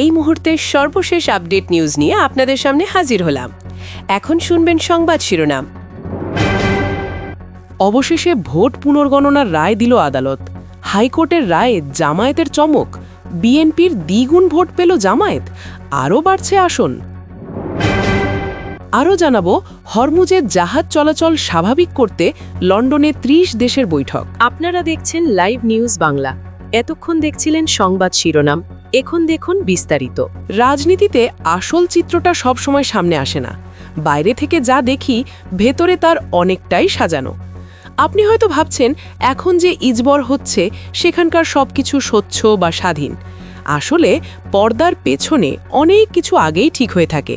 এই মুহূর্তের সর্বশেষ আপডেট নিউজ নিয়ে আপনাদের সামনে হাজির হলাম। এখন শুনবেন সংবাদ শিরোনাম। অবশেষে ভোট পুনর্গণনার রায় দিল আদালত। হাইকোর্টের রায়ে জামায়াতের চমক, বিএনপির দ্বিগুণ ভোট পেল জামায়াত, আরও বাড়ছে আসন। আরও জানাবো, হরমুজে জাহাজ চলাচল স্বাভাবিক করতে লন্ডনে ৩০ দেশের বৈঠক। আপনারা দেখছেন লাইভ নিউজ বাংলা। এতক্ষণ দেখছিলেন সংবাদ শিরোনাম, এখন দেখুন বিস্তারিত। রাজনীতিতে আসল চিত্রটা সবসময় সামনে আসে না। বাইরে থেকে যা দেখি, ভেতরে তার অনেকটাই সাজানো। আপনি হয়তো ভাবছেন এখন যে ইজবর হচ্ছে সেখানকার সবকিছু স্বচ্ছ বা স্বাধীন। আসলে পর্দার পেছনে অনেক কিছু আগেই ঠিক হয়ে থাকে।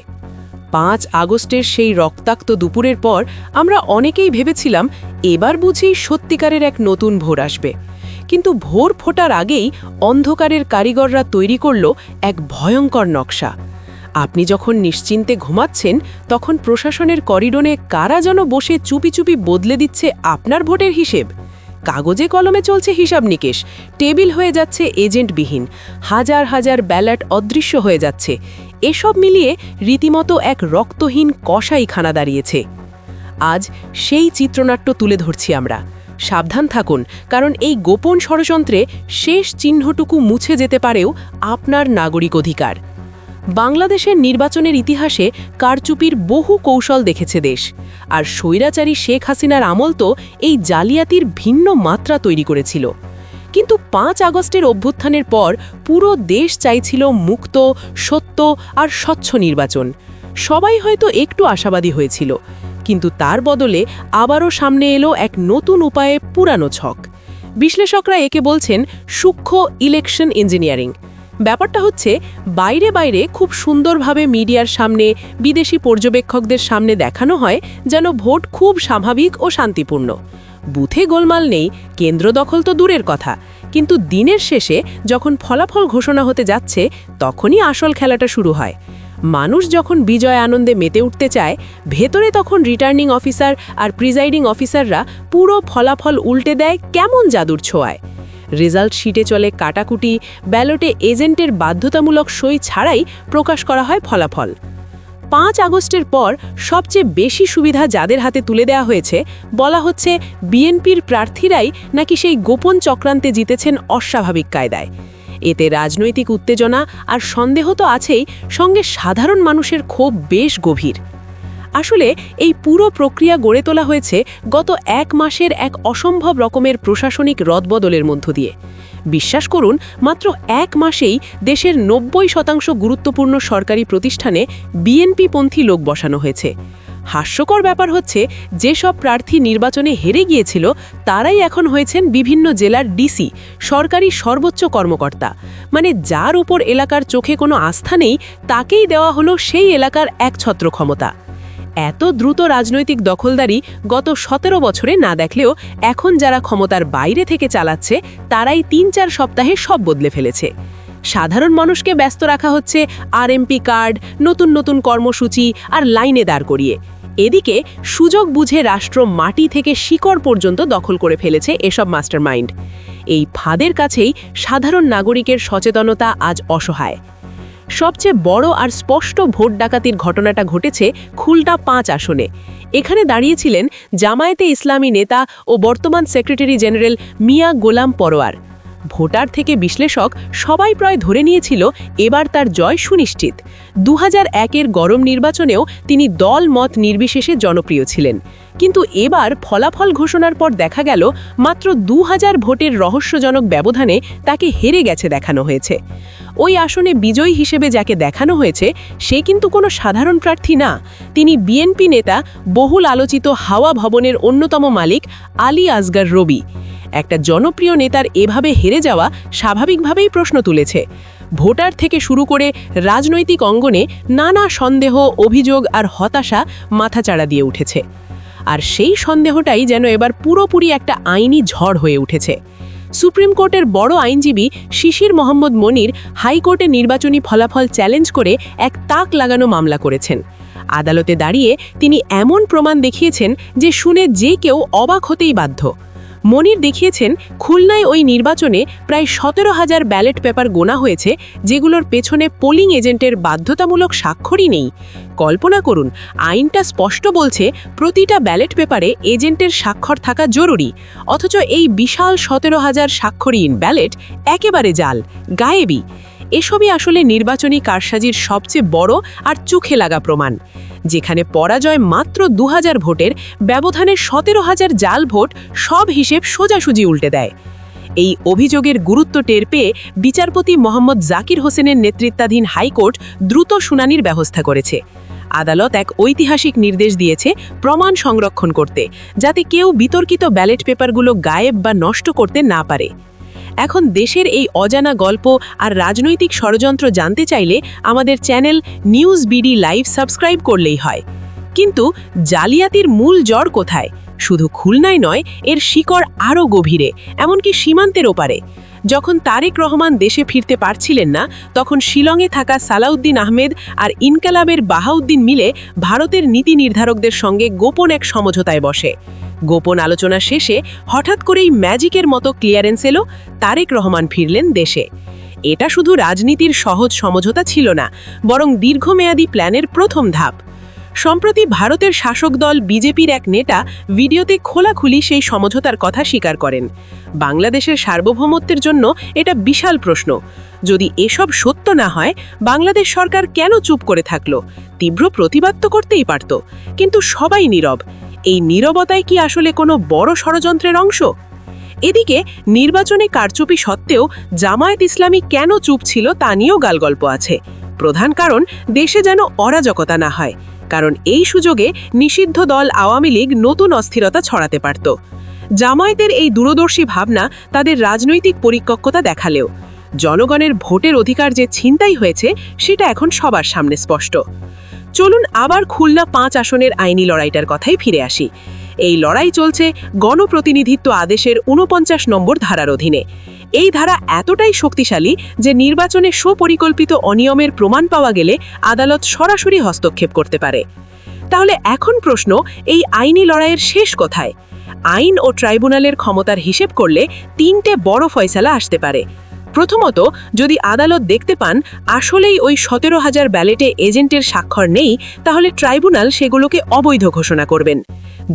৫ আগস্টের সেই রক্তাক্ত দুপুরের পর আমরা অনেকেই ভেবেছিলাম এবার বুঝি সত্যিকারের এক নতুন ভোর আসবে। কিন্তু ভোর ফোটার আগেই অন্ধকারের কারিগররা তৈরি করল এক ভয়ঙ্কর নকশা। আপনি যখন নিশ্চিন্তে ঘুমাচ্ছেন, তখন প্রশাসনের করিডোরে কারা যেন বসে চুপি চুপি বদলে দিচ্ছে আপনার ভোটের হিসেব। কাগজে কলমে চলছে হিসাব নিকেশ, টেবিল হয়ে যাচ্ছে এজেন্টবিহীন, হাজার হাজার ব্যালট অদৃশ্য হয়ে যাচ্ছে। এসব মিলিয়ে রীতিমতো এক রক্তহীন কসাইখানা দাঁড়িয়েছে। আজ সেই চিত্রনাট্য তুলে ধরছি আমরা। সাবধান থাকুন, কারণ এই গোপন ষড়যন্ত্রে শেষ চিহ্নটুকু মুছে যেতে পারেও আপনার নাগরিক অধিকার। বাংলাদেশের নির্বাচনের ইতিহাসে কারচুপির বহু কৌশল দেখেছে দেশ, আর স্বৈরাচারী শেখ হাসিনার আমল তো এই জালিয়াতির ভিন্ন মাত্রা তৈরি করেছিল। কিন্তু ৫ আগস্টের অভ্যুত্থানের পর পুরো দেশ চাইছিল মুক্ত, সত্য আর স্বচ্ছ নির্বাচন। সবাই হয়তো একটু আশাবাদী হয়েছিল, কিন্তু তার বদলে আবারও সামনে এলো এক নতুন উপায়ে পুরানো ছক। বিশ্লেষকরা একে বলছেন সূক্ষ্ম ইলেকশন ইঞ্জিনিয়ারিং। ব্যাপারটা হচ্ছে, বাইরে বাইরে খুব সুন্দরভাবে মিডিয়ার সামনে, বিদেশি পর্যবেক্ষকদের সামনে দেখানো হয় যেন ভোট খুব স্বাভাবিক ও শান্তিপূর্ণ। বুথে গোলমাল নেই, কেন্দ্র দখল তো দূরের কথা, কিন্তু দিনের শেষে যখন ফলাফল ঘোষণা হতে যাচ্ছে, তখনই আসল খেলাটা শুরু হয়। মানুষ যখন বিজয় আনন্দে মেতে উঠতে চায়, ভেতরে তখন রিটার্নিং অফিসার আর প্রিজাইডিং অফিসাররা পুরো ফলাফল উল্টে দেয় কেমন জাদুর ছোঁয়ায়। রেজাল্ট শিটে চলে কাটাকুটি, ব্যালটে এজেন্টের বাধ্যতামূলক সই ছাড়াই প্রকাশ করা হয় ফলাফল। ৫ আগস্টের পর সবচেয়ে বেশি সুবিধা যাদের হাতে তুলে দেওয়া হয়েছে, বলা হচ্ছে বিএনপির প্রার্থীরাই নাকি সেই গোপন চক্রান্তে জিতেছেন অস্বাভাবিক কায়দায়। এতে রাজনৈতিক উত্তেজনা আর সন্দেহ তো আছেই, সঙ্গে সাধারণ মানুষের ক্ষোভ বেশ গভীর। আসলে এই পুরো প্রক্রিয়া গড়ে তোলা হয়েছে গত ১ মাসের এক অসম্ভব রকমের প্রশাসনিক রদবদলের মধ্য দিয়ে। বিশ্বাস করুন, মাত্র ১ মাসেই দেশের ৯০% গুরুত্বপূর্ণ সরকারি প্রতিষ্ঠানে বিএনপিপন্থী লোক বসানো হয়েছে। হাস্যকর ব্যাপার হচ্ছে, যেসব প্রার্থী নির্বাচনে হেরে গিয়েছিল তারাই এখন হয়েছেন বিভিন্ন জেলার ডিসি, সরকারি সর্বোচ্চ কর্মকর্তা। মানে যার উপর এলাকার চোখে কোনো আস্থা নেই, তাকেই দেওয়া হলো সেই এলাকার একছত্র ক্ষমতা। এত দ্রুত রাজনৈতিক দখলদারি গত ১৭ বছরে না দেখলেও এখন যারা ক্ষমতার বাইরে থেকে চালাচ্ছে, তারাই ৩-৪ সপ্তাহে সব বদলে ফেলেছে। সাধারণ মানুষকে ব্যস্ত রাখা হচ্ছে আরএমপি কার্ড, নতুন নতুন কর্মসূচি আর লাইনে দাঁড় করিয়ে। এদিকে সুযোগ বুঝে রাষ্ট্র মাটি থেকে শিকড় পর্যন্ত দখল করে ফেলেছে এসব মাস্টারমাইন্ড। এই ফাঁদের কাছেই সাধারণ নাগরিকের সচেতনতা আজ অসহায়। সবচেয়ে বড় আর স্পষ্ট ভোট ডাকাতির ঘটনাটা ঘটেছে খুলনা ৫ আসনে। এখানে দাঁড়িয়েছিলেন জামায়াতে ইসলামী নেতা ও বর্তমান সেক্রেটারি জেনারেল মিয়া গোলাম পরোয়ার। ভোটার থেকে বিশ্লেষক সবাই প্রায় ধরে নিয়েছিল এবার তার জয় সুনিশ্চিত। ২০০১-এর গরম নির্বাচনেও তিনি দল মত নির্বিশেষে জনপ্রিয় ছিলেন, কিন্তু এবার ফলাফল ঘোষণার পর দেখা গেল মাত্র ২০০০ ভোটের রহস্যজনক ব্যবধানে তাকে হেরে গেছে দেখানো হয়েছে। ওই আসনে বিজয়ী হিসেবে যাকে দেখানো হয়েছে, সে কিন্তু কোনো সাধারণ প্রার্থী না। তিনি বিএনপি নেতা, বহুল আলোচিত হাওয়া ভবনের অন্যতম মালিক আলী আসগর রবি। একটা জনপ্রিয় নেতার এভাবে হেরে যাওয়া স্বাভাবিকভাবেই প্রশ্ন তুলেছে। ভোটার থেকে শুরু করে রাজনৈতিক অঙ্গনে নানা সন্দেহ, অভিযোগ আর হতাশা মাথাচাড়া দিয়ে উঠেছে। আর সেই সন্দেহটাই যেন এবার পুরোপুরি একটা আইনি ঝড় হয়ে উঠেছে। সুপ্রিম কোর্টের বড় আইনজীবী শিশির মোহাম্মদ মনির হাইকোর্টে নির্বাচনী ফলাফল চ্যালেঞ্জ করে এক তাক লাগানো মামলা করেছেন। আদালতে দাঁড়িয়ে তিনি এমন প্রমাণ দেখিয়েছেন যে শুনে যে কেউ অবাক হতেই বাধ্য। মনির দেখিয়েছেন খুলনায় ওই নির্বাচনে প্রায় 17,000 ব্যালট পেপার গোনা হয়েছে, যেগুলোর পেছনে পোলিং এজেন্টের বাধ্যতামূলক স্বাক্ষরই নেই। কল্পনা করুন, আইনটা স্পষ্ট বলছে প্রতিটা ব্যালট পেপারে এজেন্টের স্বাক্ষর থাকা জরুরি, অথচ এই বিশাল 17,000 স্বাক্ষরহীন ব্যালট একেবারে জাল, গায়েবী। এসবই আসলে নির্বাচনী কারসাজির সবচেয়ে বড় আর চোখে লাগা প্রমাণ। যেখানে পরাজয় মাত্র 2000 ভোটের ব্যবধানে 17,000 জাল ভোট সব হিসেব সোজাসুজি উল্টে দেয়। এই অভিযোগের গুরুত্ব টের পেয়ে বিচারপতি মোহাম্মদ জাকির হোসেনের নেতৃত্বাধীন হাইকোর্ট দ্রুত শুনানির ব্যবস্থা করেছে। আদালত এক ঐতিহাসিক নির্দেশ দিয়েছে প্রমাণ সংরক্ষণ করতে, যাতে কেউ বিতর্কিত ব্যালট পেপারগুলো গায়েব বা নষ্ট করতে না পারে। এখন দেশের এই অজানা গল্প আর রাজনৈতিক ষড়যন্ত্র জানতে চাইলে আমাদের channel news BD live subscribe করলেই হয়। কিন্তু জালিয়াতির মূল জড় কোথায়? শুধু খুলনায় নয়, এর শিকড় আরও গভীরে, এমনকি সীমান্তের ওপারে। যখন তারেক রহমান দেশে ফিরতে পারছিলেন না, তখন শিলংয়ে থাকা সালাউদ্দিন আহমেদ আর ইনকালাবের বাহাউদ্দিন মিলে ভারতের নীতি নির্ধারকদের সঙ্গে গোপন এক সমঝোতায় বসে। গোপন আলোচনা শেষে হঠাৎ করেই ম্যাজিকের মতো ক্লিয়ারেন্স এলো, তারেক রহমান ফিরলেন দেশে। এটা শুধু রাজনীতির সহজ সমঝোতা ছিল না, বরং দীর্ঘমেয়াদী প্ল্যানের প্রথম ধাপ। সম্প্রতি ভারতের শাসক দল বিজেপির এক নেতা ভিডিওতে খোলাখুলি সেই সমঝোতার কথা স্বীকার করেন। বাংলাদেশের সার্বভৌমত্বের জন্য এটা বিশাল প্রশ্ন। যদি এসব সত্য না হয়, বাংলাদেশ সরকার কেন চুপ করে থাকলো? তীব্র প্রতিবাদ তো করতেই পারত, কিন্তু সবাই নীরব। এই নীরবতায় কি আসলে কোনো বড় ষড়যন্ত্রের অংশ? এদিকে নির্বাচনে কারচুপি সত্ত্বেও জামায়াত ইসলামী কেন চুপ ছিল তা নিয়েও গালগল্প আছে। প্রধান কারণ, দেশে যেন অরাজকতা না হয়, কারণ এই সুযোগে নিষিদ্ধ দল আওয়ামী লীগ নতুন অস্থিরতা ছড়াতে পারত। জামায়াতের এই দূরদর্শী ভাবনা তাদের রাজনৈতিক পরিপক্কতা দেখালেও জনগণের ভোটের অধিকার যে ছিনতাই হয়েছে, সেটা এখন সবার সামনে স্পষ্ট। চলুন আবার খুলনা 5 আসনের আইনি লড়াইটার কথাই ফিরে আসি। এই লড়াই চলছে গণপ্রতিনিধিত্ব আদেশের 49 নম্বর ধারার অধীনে। এই ধারা এতটাই শক্তিশালী যে নির্বাচনে সুপরিকল্পিত অনিয়মের প্রমাণ পাওয়া গেলে আদালত সরাসরি হস্তক্ষেপ করতে পারে। তাহলে এখন প্রশ্ন, এই আইনি লড়াইয়ের শেষ কোথায়? আইন ও ট্রাইব্যুনালের ক্ষমতার হিসেব করলে 3টে বড় ফয়সালা আসতে পারে। প্রথমত, যদি আদালত দেখতে পান আসলেই ওই 17,000 ব্যালেটে এজেন্টের স্বাক্ষর নেই, তাহলে ট্রাইব্যুনাল সেগুলোকে অবৈধ ঘোষণা করবেন।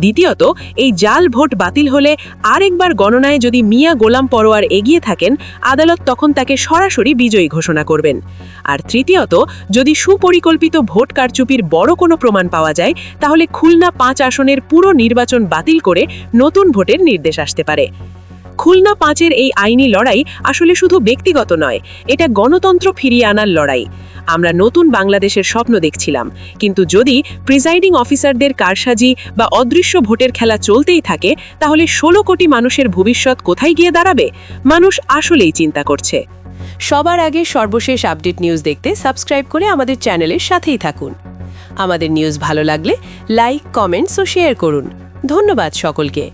দ্বিতীয়ত, এই জাল ভোট বাতিল হলে আরেকবার গণনায় যদি মিয়া গোলাম পরোয়ার এগিয়ে থাকেন, আদালত তখন তাকে সরাসরি বিজয়ী ঘোষণা করবেন। আর তৃতীয়ত, যদি সুপরিকল্পিত ভোট কারচুপির বড় কোনো প্রমাণ পাওয়া যায়, তাহলে খুলনা 5 আসনের পুরো নির্বাচন বাতিল করে নতুন ভোটের নির্দেশ আসতে পারে। খুলনা 5-এর এই আইনি লড়াই আসলে শুধু ব্যক্তিগত নয়, এটা গণতন্ত্র ফিরিয়ে আনার লড়াই। আমরা নতুন বাংলাদেশের স্বপ্ন দেখছিলাম, কিন্তু যদি প্রিজাইডিং অফিসারদের কারসাজি বা অদৃশ্য ভোটের খেলা চলতেই থাকে, তাহলে 16 কোটি মানুষের ভবিষ্যৎ কোথায় গিয়ে দাঁড়াবে? মানুষ আসলেই চিন্তা করছে। সবার আগে সর্বশেষ আপডেট নিউজ দেখতে সাবস্ক্রাইব করে আমাদের চ্যানেলের সাথেই থাকুন। আমাদের নিউজ ভালো লাগলে লাইক, কমেন্টস ও শেয়ার করুন। ধন্যবাদ সকলকে।